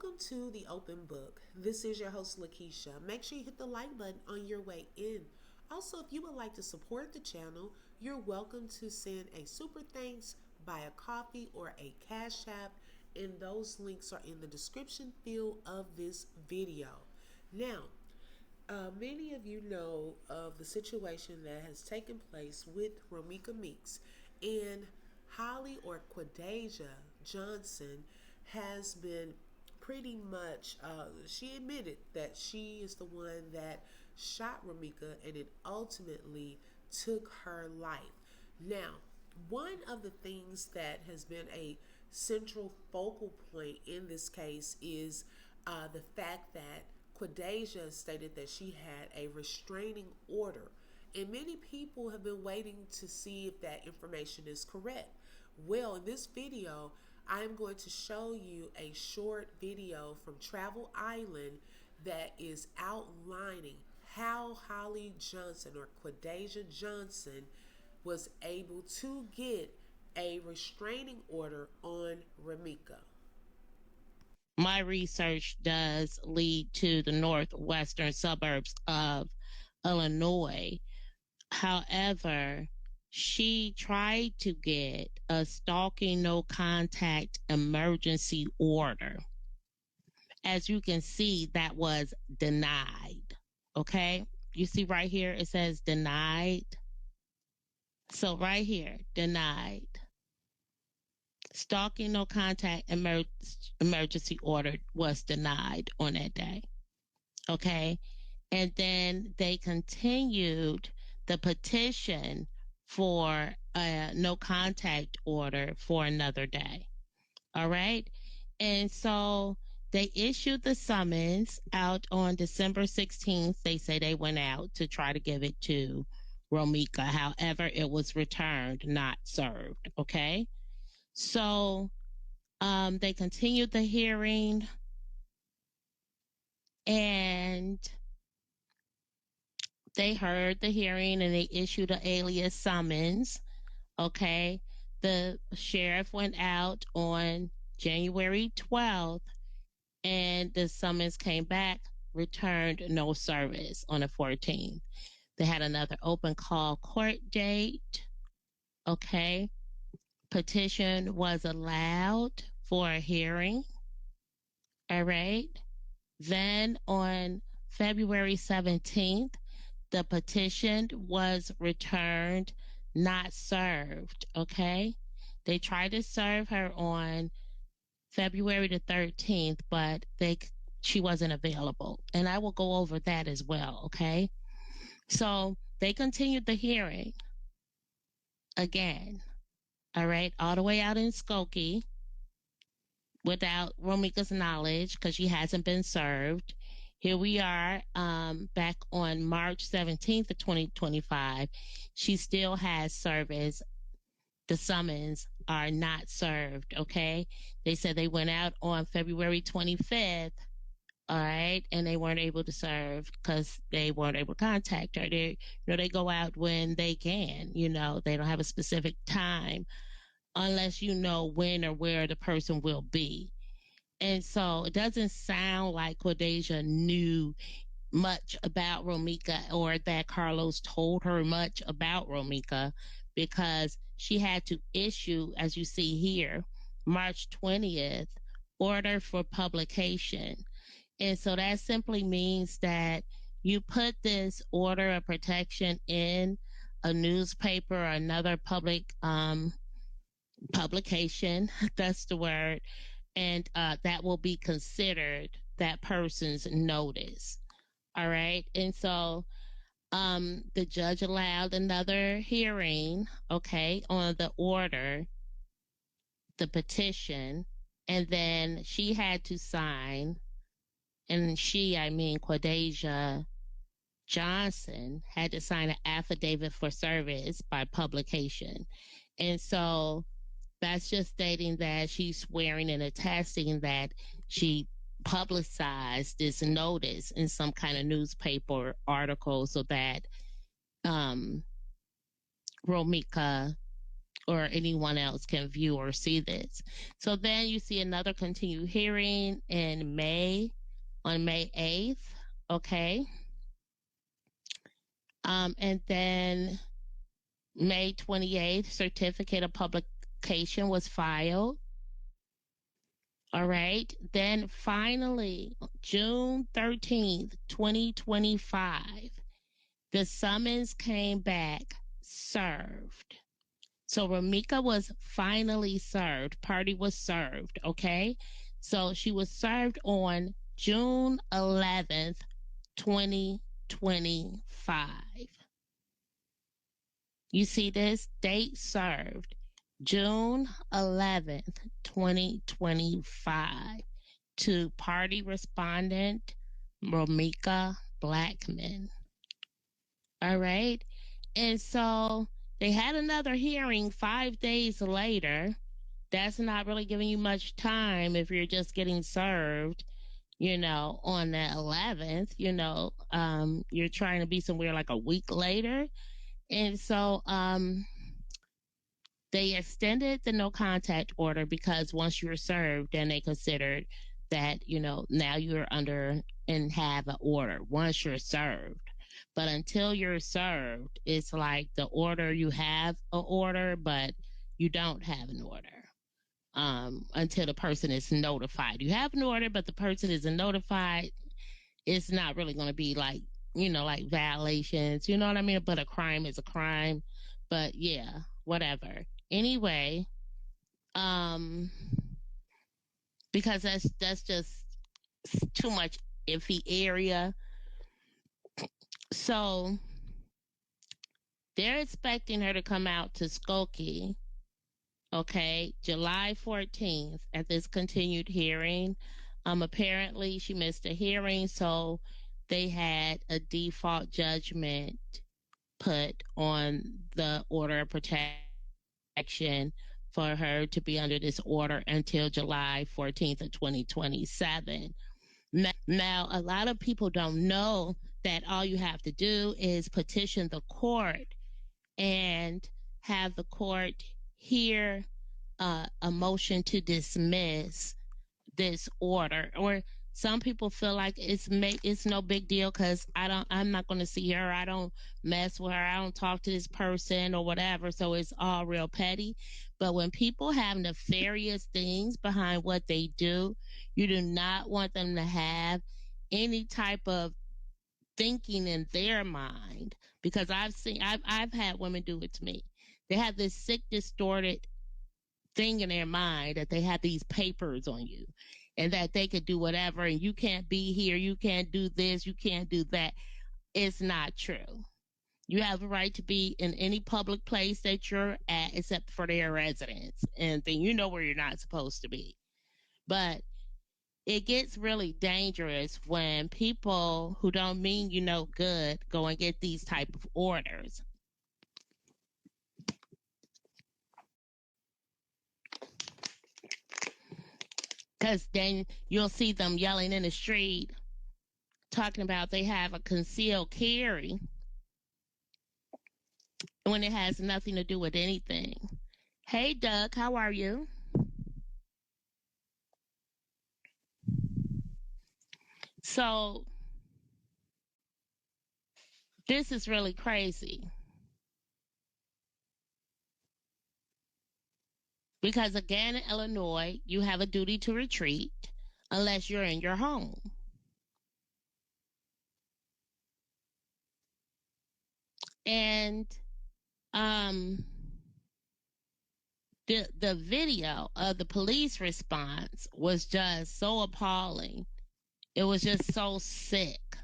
Welcome to the Open Book. This is your host, Lakeisha. Make sure you hit the like button on your way in. Also, if you would like to support the channel, you're welcome to send a super thanks, buy a coffee, or a Cash App, and those links are in the description field of this video. Now, many of you know of the situation that has taken place with Romeca Meeks and Holly or Quadasia Johnson has been pretty much, she admitted that she is the one that shot Romeca and it ultimately took her life. Now, one of the things that has been a central focal point in this case is the fact that Quadasia stated that she had a restraining order. And many people have been waiting to see if that information is correct. Well, in this video, I am going to show you a short video from Travel Island that is outlining how Holly Johnson or Quadasia Johnson was able to get a restraining order on Romeca. My research does lead to the northwestern suburbs of Illinois. However, she tried to get a stalking no contact emergency order. As you can see, that was denied. Okay. You see right here, it says denied. So right here, denied. Stalking no contact emergency order was denied on that day. Okay. And then they continued the petition for a no contact order for another day. All right. And so they issued the summons out on December 16th. They say they went out to try to give it to Romeca. However, it was returned, not served. Okay. So they continued the hearing and they heard the hearing and they issued an alias summons. Okay. The sheriff went out on January 12th and the summons came back, returned, no service on the 14th. They had another open call court date. Okay. Petition was allowed for a hearing. All right. Then on February 17th, the petition was returned, not served. Okay. They tried to serve her on February the 13th, but she wasn't available. And I will go over that as well. Okay. So they continued the hearing again. All right. All the way out in Skokie without Romeca's knowledge because she hasn't been served. Here we are back on March 17th of 2025. She still has service. The summons are not served, okay? They said they went out on February 25th, all right, and they weren't able to serve because they weren't able to contact her. They go out when they can, they don't have a specific time unless you know when or where the person will be. And so it doesn't sound like Quadasia knew much about Romeca or that Carlos told her much about Romeca because she had to issue, as you see here, March 20th, order for publication. And so that simply means that you put this order of protection in a newspaper or another public publication, that's the word, and that will be considered that person's notice. All right. And so the judge allowed another hearing, okay, on the order, the petition, and then she had to sign, and I mean Quadasia Johnson, had to sign an affidavit for service by publication. And so that's just stating that she's swearing and attesting that she publicized this notice in some kind of newspaper article so that Romeca or anyone else can view or see this. So then you see another continued hearing in May, on May 8th. Okay. And then May 28th, certificate of publication was filed. All right. Then finally, June 13th, 2025, the summons came back served. So Romeca was finally served. Party was served. Okay. So she was served on June 11th, 2025. You see this date served June 11th, 2025 to party respondent Romeca Blackman. All right. And so they had another hearing 5 days later. That's not really giving you much time if you're just getting served, on the 11th, you're trying to be somewhere like a week later. And so they extended the no contact order because once you were served, then they considered that, now you're under and have an order once you're served. But until you're served, it's like the order you have an order, but you don't have an order until the person is notified. You have an order, but the person isn't notified. It's not really going to be like, like violations, you know what I mean? But a crime is a crime. But yeah, whatever. Anyway, um, because that's just too much iffy area. So they're expecting her to come out to Skokie, okay, July 14th at this continued hearing. Apparently she missed a hearing, so they had a default judgment put on the order of protection for her to be under this order until July 14th of 2027. Now, a lot of people don't know that all you have to do is petition the court and have the court hear a motion to dismiss this order. Or some people feel like it's no big deal because I'm not going to see her. I don't mess with her. I don't talk to this person or whatever. So it's all real petty. But when people have nefarious things behind what they do, you do not want them to have any type of thinking in their mind, because I've had women do it to me. They have this sick, distorted thing in their mind that they have these papers on you and that they could do whatever and you can't be here, you can't do this, you can't do that. It's not true. You have a right to be in any public place that you're at except for their residence, and then you know where you're not supposed to be. But it gets really dangerous when people who don't mean good go and get these type of orders, because then you'll see them yelling in the street talking about they have a concealed carry when it has nothing to do with anything. Hey Doug, how are you? So this is really crazy because again in Illinois you have a duty to retreat unless you're in your home. And um the video of the police response was just so appalling. It was just so sick.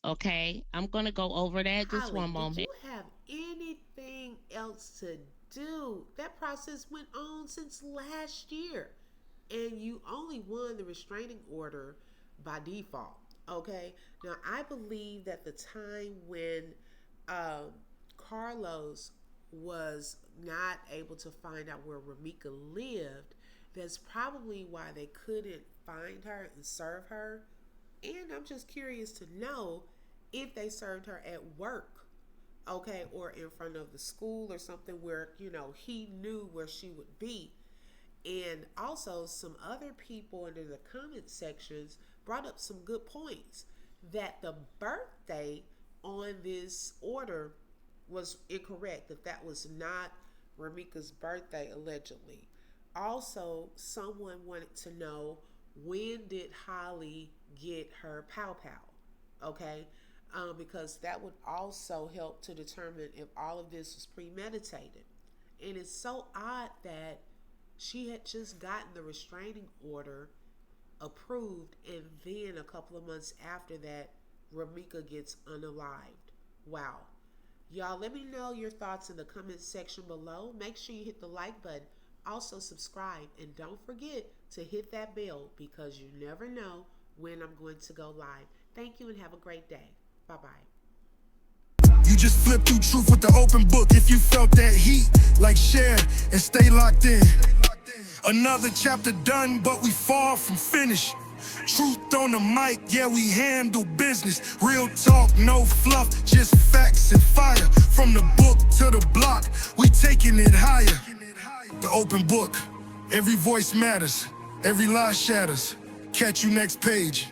Okay, I'm gonna go over that just Holly, one did moment. you have anything else to do? That process went on since last year, and you only won the restraining order by default. Okay, now I believe that the time when um, Carlos was not able to find out where Romeca lived, that's probably why they couldn't find her and serve her. And I'm just curious to know if they served her at work. okay, or in front of the school or something where, he knew where she would be. And also, some other people under the comment sections brought up some good points that the birthday on this order was incorrect, that that was not Romeca's birthday, allegedly. Also, someone wanted to know, when did Holly get her pow pow? Okay, because that would also help to determine if all of this was premeditated. And it's so odd that she had just gotten the restraining order approved, and then a couple of months after that, Romeca gets unalived. Wow. Y'all, let me know your thoughts in the comment section below. Make sure you hit the like button. Also, subscribe. And don't forget to hit that bell, because you never know when I'm going to go live. Thank you and have a great day. Bye-bye. You just flip through truth with the open book. If you felt that heat, like, share and stay locked in. Another chapter done, but we far from finished. Truth on the mic, yeah, we handle business. Real talk, no fluff, just facts and fire. From the book to the block, we taking it higher. The open book, every voice matters, every lie shatters. Catch you next page.